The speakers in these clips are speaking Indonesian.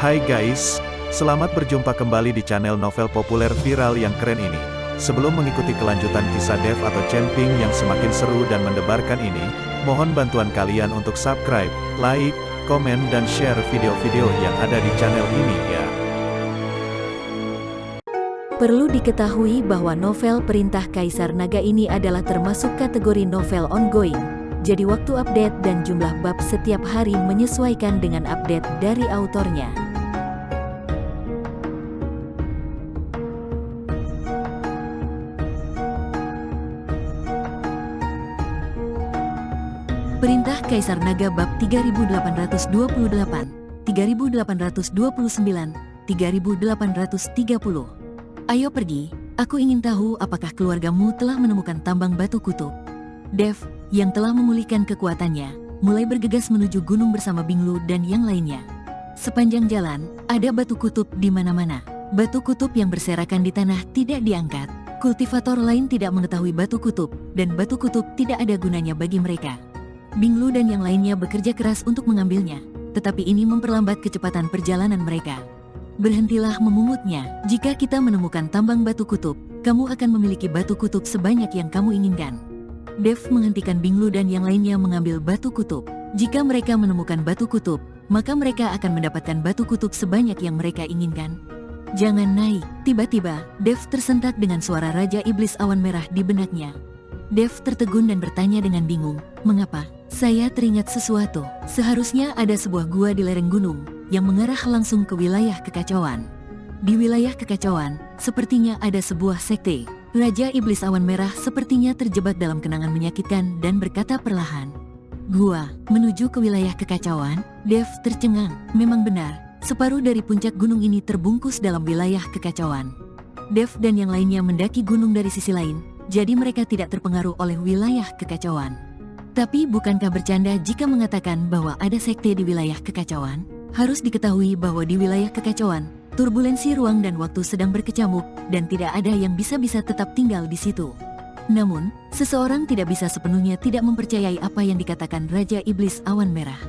Hai guys, selamat berjumpa kembali di channel novel populer viral yang keren ini. Sebelum mengikuti kelanjutan kisah Dev atau Camping yang semakin seru dan mendebarkan ini, mohon bantuan kalian untuk subscribe, like, komen dan share video-video yang ada di channel ini ya. Perlu diketahui bahwa novel Perintah Kaisar Naga ini adalah termasuk kategori novel ongoing. Jadi waktu update dan jumlah bab setiap hari menyesuaikan dengan update dari autornya. Perintah Kaisar Naga bab 3828, 3829, 3830. Ayo pergi, aku ingin tahu apakah keluargamu telah menemukan tambang batu kutub. Dev, yang telah memulihkan kekuatannya, mulai bergegas menuju gunung bersama Binglu dan yang lainnya. Sepanjang jalan, ada batu kutub di mana-mana. Batu kutub yang berserakan di tanah tidak diangkat. Kultivator lain tidak mengetahui batu kutub, dan batu kutub tidak ada gunanya bagi mereka. Binglu dan yang lainnya bekerja keras untuk mengambilnya, tetapi ini memperlambat kecepatan perjalanan mereka. Berhentilah memungutnya. Jika kita menemukan tambang batu kutub, kamu akan memiliki batu kutub sebanyak yang kamu inginkan. Dev menghentikan Binglu dan yang lainnya mengambil batu kutub. Jika mereka menemukan batu kutub, maka mereka akan mendapatkan batu kutub sebanyak yang mereka inginkan. Jangan naik. Tiba-tiba, Dev tersentak dengan suara Raja Iblis Awan Merah di benaknya. Dev tertegun dan bertanya dengan bingung, mengapa? Saya teringat sesuatu. Seharusnya ada sebuah gua di lereng gunung yang mengarah langsung ke wilayah kekacauan. Di wilayah kekacauan, sepertinya ada sebuah sekte. Raja Iblis Awan Merah sepertinya terjebak dalam kenangan menyakitkan dan berkata perlahan, "Gua menuju ke wilayah kekacauan?" Dev tercengang. Memang benar, separuh dari puncak gunung ini terbungkus dalam wilayah kekacauan. Dev dan yang lainnya mendaki gunung dari sisi lain, jadi mereka tidak terpengaruh oleh wilayah kekacauan. Tapi bukankah bercanda jika mengatakan bahwa ada sekte di wilayah kekacauan? Harus diketahui bahwa di wilayah kekacauan, turbulensi ruang dan waktu sedang berkecamuk, dan tidak ada yang bisa tetap tinggal di situ. Namun, seseorang tidak bisa sepenuhnya tidak mempercayai apa yang dikatakan Raja Iblis Awan Merah.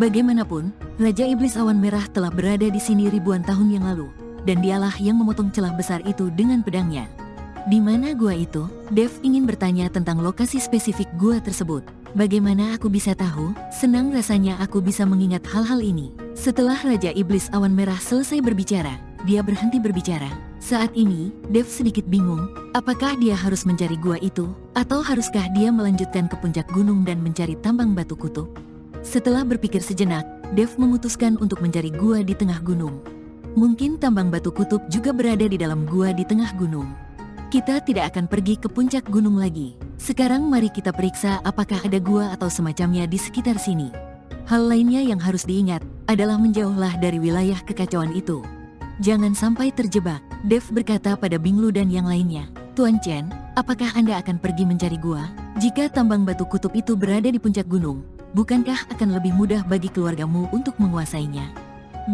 Bagaimanapun, Raja Iblis Awan Merah telah berada di sini ribuan tahun yang lalu, dan dialah yang memotong celah besar itu dengan pedangnya. Di mana gua itu? Dev ingin bertanya tentang lokasi spesifik gua tersebut. Bagaimana aku bisa tahu? Senang rasanya aku bisa mengingat hal-hal ini. Setelah Raja Iblis Awan Merah selesai berbicara, dia berhenti berbicara. Saat ini, Dev sedikit bingung, apakah dia harus mencari gua itu, atau haruskah dia melanjutkan ke puncak gunung dan mencari tambang batu kutub? Setelah berpikir sejenak, Dev memutuskan untuk mencari gua di tengah gunung. Mungkin tambang batu kutub juga berada di dalam gua di tengah gunung. Kita tidak akan pergi ke puncak gunung lagi. Sekarang mari kita periksa apakah ada gua atau semacamnya di sekitar sini. Hal lainnya yang harus diingat adalah menjauhlah dari wilayah kekacauan itu. Jangan sampai terjebak, Dev berkata pada Binglu dan yang lainnya. Tuan Chen, apakah Anda akan pergi mencari gua? Jika tambang batu kutub itu berada di puncak gunung, bukankah akan lebih mudah bagi keluargamu untuk menguasainya?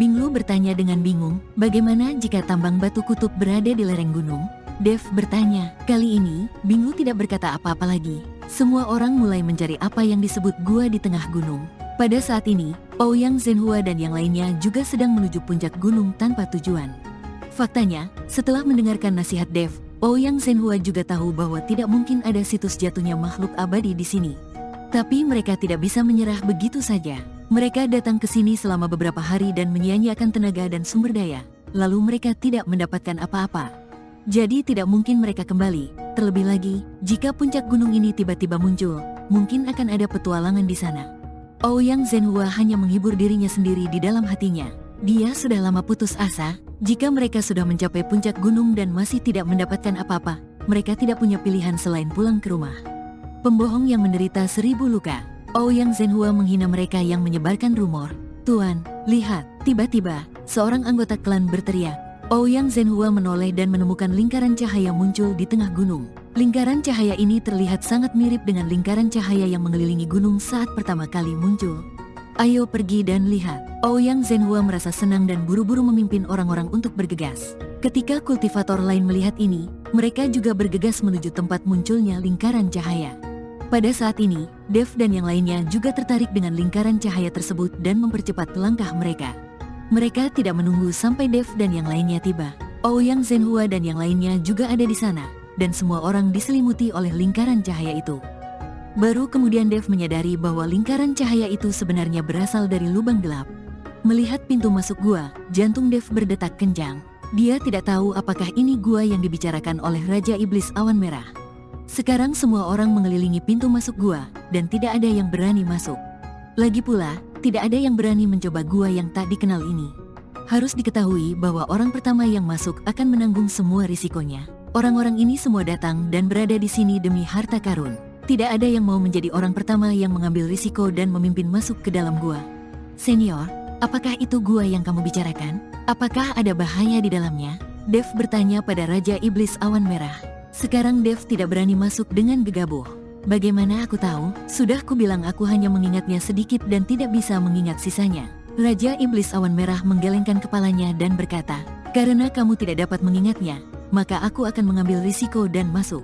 Binglu bertanya dengan bingung, bagaimana jika tambang batu kutub berada di lereng gunung? Dev bertanya. Kali ini, Binglu tidak berkata apa-apa lagi. Semua orang mulai mencari apa yang disebut gua di tengah gunung. Pada saat ini, Ouyang Zhenhua dan yang lainnya juga sedang menuju puncak gunung tanpa tujuan. Faktanya, setelah mendengarkan nasihat Dev, Ouyang Zhenhua juga tahu bahwa tidak mungkin ada situs jatuhnya makhluk abadi di sini. Tapi mereka tidak bisa menyerah begitu saja. Mereka datang ke sini selama beberapa hari dan menyia-nyiakan tenaga dan sumber daya. Lalu mereka tidak mendapatkan apa-apa. Jadi tidak mungkin mereka kembali. Terlebih lagi, jika puncak gunung ini tiba-tiba muncul, mungkin akan ada petualangan di sana. Ouyang Zhenhua hanya menghibur dirinya sendiri di dalam hatinya. Dia sudah lama putus asa. Jika mereka sudah mencapai puncak gunung dan masih tidak mendapatkan apa-apa, mereka tidak punya pilihan selain pulang ke rumah. Pembohong yang menderita 1000 luka. Ouyang Zhenhua menghina mereka yang menyebarkan rumor. Tuan, lihat. Tiba-tiba, seorang anggota klan berteriak. Ouyang Zhenhua menoleh dan menemukan lingkaran cahaya muncul di tengah gunung. Lingkaran cahaya ini terlihat sangat mirip dengan lingkaran cahaya yang mengelilingi gunung saat pertama kali muncul. Ayo pergi dan lihat. Ouyang Zhenhua merasa senang dan buru-buru memimpin orang-orang untuk bergegas. Ketika kultivator lain melihat ini, mereka juga bergegas menuju tempat munculnya lingkaran cahaya. Pada saat ini, Dev dan yang lainnya juga tertarik dengan lingkaran cahaya tersebut dan mempercepat langkah mereka. Mereka tidak menunggu sampai Dev dan yang lainnya tiba. Ouyang Zhenhua dan yang lainnya juga ada di sana, dan semua orang diselimuti oleh lingkaran cahaya itu. Baru kemudian Dev menyadari bahwa lingkaran cahaya itu sebenarnya berasal dari lubang gelap. Melihat pintu masuk gua, jantung Dev berdetak kencang. Dia tidak tahu apakah ini gua yang dibicarakan oleh Raja Iblis Awan Merah. Sekarang semua orang mengelilingi pintu masuk gua, dan tidak ada yang berani masuk. Lagi pula, tidak ada yang berani mencoba gua yang tak dikenal ini. Harus diketahui bahwa orang pertama yang masuk akan menanggung semua risikonya. Orang-orang ini semua datang dan berada di sini demi harta karun. Tidak ada yang mau menjadi orang pertama yang mengambil risiko dan memimpin masuk ke dalam gua. Senior, apakah itu gua yang kamu bicarakan? Apakah ada bahaya di dalamnya? Dev bertanya pada Raja Iblis Awan Merah. Sekarang Dev tidak berani masuk dengan gegabah. Bagaimana aku tahu? Sudah kubilang aku hanya mengingatnya sedikit dan tidak bisa mengingat sisanya. Raja Iblis Awan Merah menggelengkan kepalanya dan berkata, karena kamu tidak dapat mengingatnya, maka aku akan mengambil risiko dan masuk.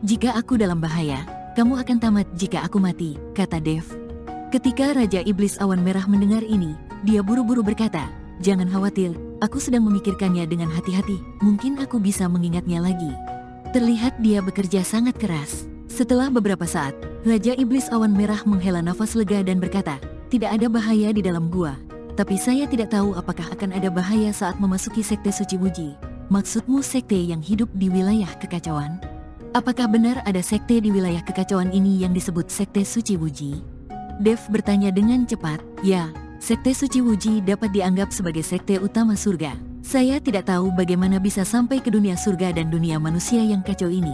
Jika aku dalam bahaya, kamu akan tamat jika aku mati, kata Dev. Ketika Raja Iblis Awan Merah mendengar ini, dia buru-buru berkata, jangan khawatir, aku sedang memikirkannya dengan hati-hati, mungkin aku bisa mengingatnya lagi. Terlihat dia bekerja sangat keras. Setelah beberapa saat, Raja Iblis Awan Merah menghela nafas lega dan berkata, tidak ada bahaya di dalam gua, tapi saya tidak tahu apakah akan ada bahaya saat memasuki Sekte Suci Wuji. Maksudmu sekte yang hidup di wilayah kekacauan? Apakah benar ada sekte di wilayah kekacauan ini yang disebut Sekte Suci Wuji? Dev bertanya dengan cepat. Ya, Sekte Suci Wuji dapat dianggap sebagai sekte utama surga. Saya tidak tahu bagaimana bisa sampai ke dunia surga dan dunia manusia yang kacau ini.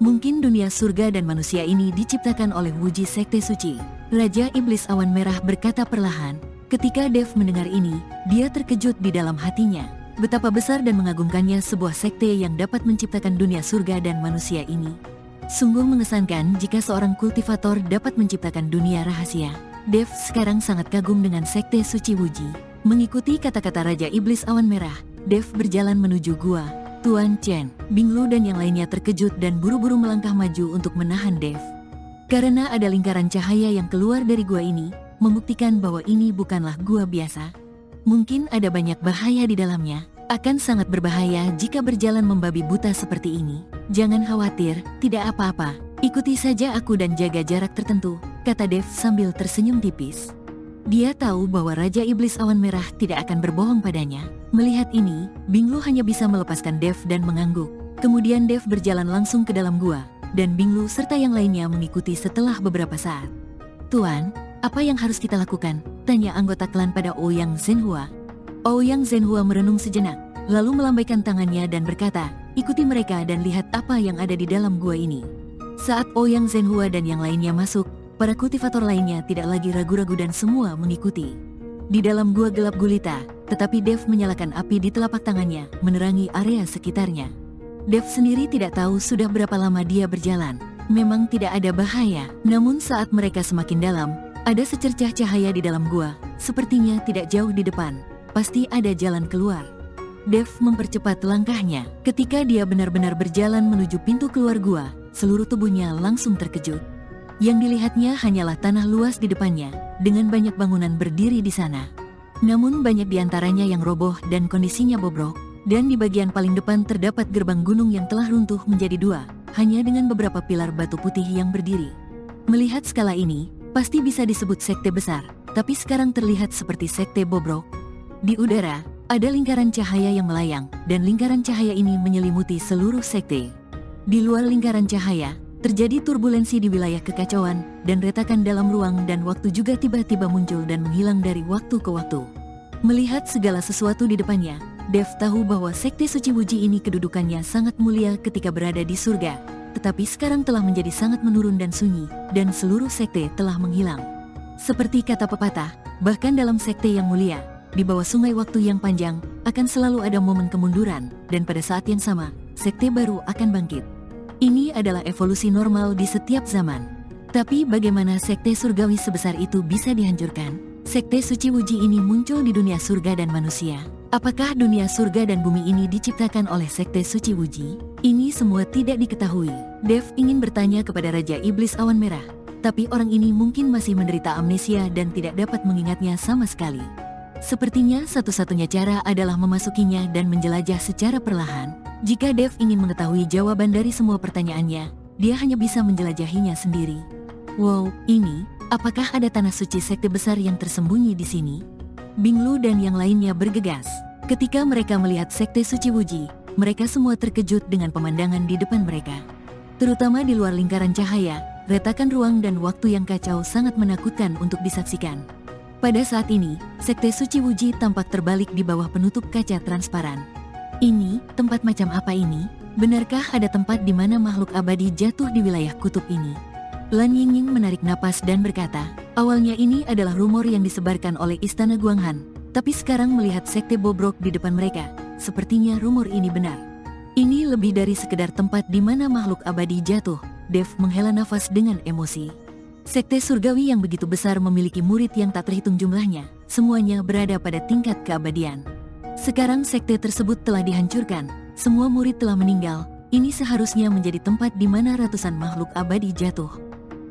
Mungkin dunia surga dan manusia ini diciptakan oleh Wuji Sekte Suci. Raja Iblis Awan Merah berkata perlahan. Ketika Dev mendengar ini, dia terkejut di dalam hatinya. Betapa besar dan mengagumkannya sebuah sekte yang dapat menciptakan dunia surga dan manusia ini. Sungguh mengesankan jika seorang kultivator dapat menciptakan dunia rahasia. Dev sekarang sangat kagum dengan Sekte Suci Wuji. Mengikuti kata-kata Raja Iblis Awan Merah, Dev berjalan menuju gua. Tuan Chen, Binglu dan yang lainnya terkejut dan buru-buru melangkah maju untuk menahan Dev. Karena ada lingkaran cahaya yang keluar dari gua ini, membuktikan bahwa ini bukanlah gua biasa. Mungkin ada banyak bahaya di dalamnya. Akan sangat berbahaya jika berjalan membabi buta seperti ini. Jangan khawatir, tidak apa-apa. Ikuti saja aku dan jaga jarak tertentu, kata Dev sambil tersenyum tipis. Dia tahu bahwa Raja Iblis Awan Merah tidak akan berbohong padanya. Melihat ini, Binglu hanya bisa melepaskan Dev dan mengangguk. Kemudian Dev berjalan langsung ke dalam gua, dan Binglu serta yang lainnya mengikuti setelah beberapa saat. Tuan, apa yang harus kita lakukan? Tanya anggota klan pada Ouyang Zhenhua. Ouyang Zhenhua merenung sejenak, lalu melambaikan tangannya dan berkata, ikuti mereka dan lihat apa yang ada di dalam gua ini. Saat Ouyang Zhenhua dan yang lainnya masuk, para kultivator lainnya tidak lagi ragu-ragu dan semua mengikuti. Di dalam gua gelap gulita, tetapi Dev menyalakan api di telapak tangannya, menerangi area sekitarnya. Dev sendiri tidak tahu sudah berapa lama dia berjalan. Memang tidak ada bahaya, namun saat mereka semakin dalam, ada secercah cahaya di dalam gua, sepertinya tidak jauh di depan. Pasti ada jalan keluar. Dev mempercepat langkahnya. Ketika dia benar-benar berjalan menuju pintu keluar gua, seluruh tubuhnya langsung terkejut. Yang dilihatnya hanyalah tanah luas di depannya, dengan banyak bangunan berdiri di sana. Namun banyak di antaranya yang roboh dan kondisinya bobrok, dan di bagian paling depan terdapat gerbang gunung yang telah runtuh menjadi dua, hanya dengan beberapa pilar batu putih yang berdiri. Melihat skala ini, pasti bisa disebut sekte besar, tapi sekarang terlihat seperti sekte bobrok. Di udara, ada lingkaran cahaya yang melayang, dan lingkaran cahaya ini menyelimuti seluruh sekte. Di luar lingkaran cahaya, terjadi turbulensi di wilayah kekacauan, dan retakan dalam ruang dan waktu juga tiba-tiba muncul dan menghilang dari waktu ke waktu. Melihat segala sesuatu di depannya, Dev tahu bahwa Sekte Suci Wuji ini kedudukannya sangat mulia ketika berada di surga, tetapi sekarang telah menjadi sangat menurun dan sunyi, dan seluruh sekte telah menghilang. Seperti kata pepatah, bahkan dalam sekte yang mulia, di bawah sungai waktu yang panjang, akan selalu ada momen kemunduran, dan pada saat yang sama, sekte baru akan bangkit. Ini adalah evolusi normal di setiap zaman. Tapi bagaimana sekte surgawi sebesar itu bisa dihancurkan? Sekte Suci Wuji ini muncul di dunia surga dan manusia. Apakah dunia surga dan bumi ini diciptakan oleh Sekte Suci Wuji? Ini semua tidak diketahui. Dev ingin bertanya kepada Raja Iblis Awan Merah, tapi orang ini mungkin masih menderita amnesia dan tidak dapat mengingatnya sama sekali. Sepertinya satu-satunya cara adalah memasukinya dan menjelajah secara perlahan. Jika Dev ingin mengetahui jawaban dari semua pertanyaannya, dia hanya bisa menjelajahinya sendiri. Wow, apakah ada tanah suci sekte besar yang tersembunyi di sini? Binglu dan yang lainnya bergegas. Ketika mereka melihat sekte suci Wuji, mereka semua terkejut dengan pemandangan di depan mereka. Terutama di luar lingkaran cahaya, retakan ruang dan waktu yang kacau sangat menakutkan untuk disaksikan. Pada saat ini, sekte suci Wuji tampak terbalik di bawah penutup kaca transparan. Ini, tempat macam apa ini? Benarkah ada tempat di mana makhluk abadi jatuh di wilayah kutub ini? Lan Yingying menarik napas dan berkata, awalnya ini adalah rumor yang disebarkan oleh Istana Guanghan, tapi sekarang melihat sekte bobrok di depan mereka, sepertinya rumor ini benar. Ini lebih dari sekedar tempat di mana makhluk abadi jatuh. Dev menghela nafas dengan emosi. Sekte surgawi yang begitu besar memiliki murid yang tak terhitung jumlahnya, semuanya berada pada tingkat keabadian. Sekarang sekte tersebut telah dihancurkan, semua murid telah meninggal, ini seharusnya menjadi tempat di mana ratusan makhluk abadi jatuh.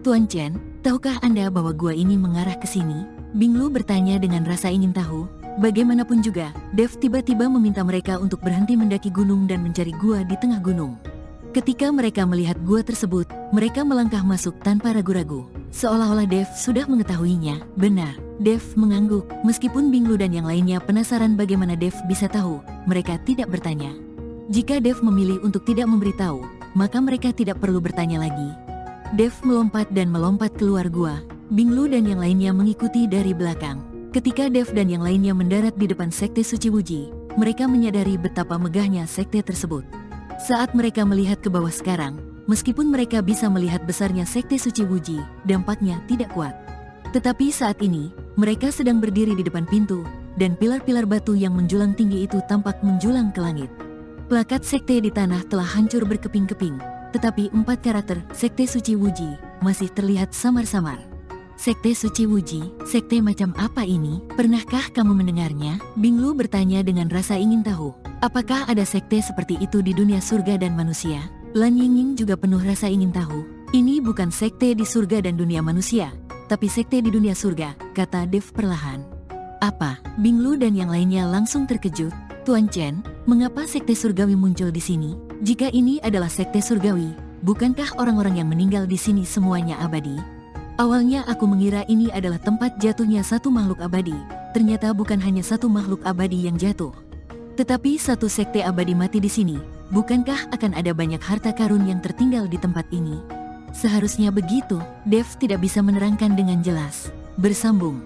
Tuan Chen, tahukah Anda bahwa gua ini mengarah ke sini? Binglu bertanya dengan rasa ingin tahu. Bagaimanapun juga, Dev tiba-tiba meminta mereka untuk berhenti mendaki gunung dan mencari gua di tengah gunung. Ketika mereka melihat gua tersebut, mereka melangkah masuk tanpa ragu-ragu. Seolah-olah Dev sudah mengetahuinya. Benar, Dev mengangguk. Meskipun Binglu dan yang lainnya penasaran bagaimana Dev bisa tahu, mereka tidak bertanya. Jika Dev memilih untuk tidak memberitahu, maka mereka tidak perlu bertanya lagi. Dev melompat dan melompat keluar gua. Binglu dan yang lainnya mengikuti dari belakang. Ketika Dev dan yang lainnya mendarat di depan sekte suci Wuji, mereka menyadari betapa megahnya sekte tersebut. Saat mereka melihat ke bawah sekarang, meskipun mereka bisa melihat besarnya sekte suci Wuji, dampaknya tidak kuat. Tetapi saat ini, mereka sedang berdiri di depan pintu, dan pilar-pilar batu yang menjulang tinggi itu tampak menjulang ke langit. Plakat sekte di tanah telah hancur berkeping-keping, tetapi 4 karakter sekte suci Wuji masih terlihat samar-samar. Sekte suci Wuji, sekte macam apa ini? Pernahkah kamu mendengarnya? Binglu bertanya dengan rasa ingin tahu. Apakah ada sekte seperti itu di dunia surga dan manusia? Lan Yingying juga penuh rasa ingin tahu. Ini bukan sekte di surga dan dunia manusia, tapi sekte di dunia surga, kata Dev perlahan. Apa? Binglu dan yang lainnya langsung terkejut. Tuan Chen, mengapa sekte surgawi muncul di sini? Jika ini adalah sekte surgawi, bukankah orang-orang yang meninggal di sini semuanya abadi? Awalnya aku mengira ini adalah tempat jatuhnya satu makhluk abadi. Ternyata bukan hanya satu makhluk abadi yang jatuh, tetapi satu sekte abadi mati di sini. Bukankah akan ada banyak harta karun yang tertinggal di tempat ini? Seharusnya begitu. Dev tidak bisa menerangkan dengan jelas. Bersambung.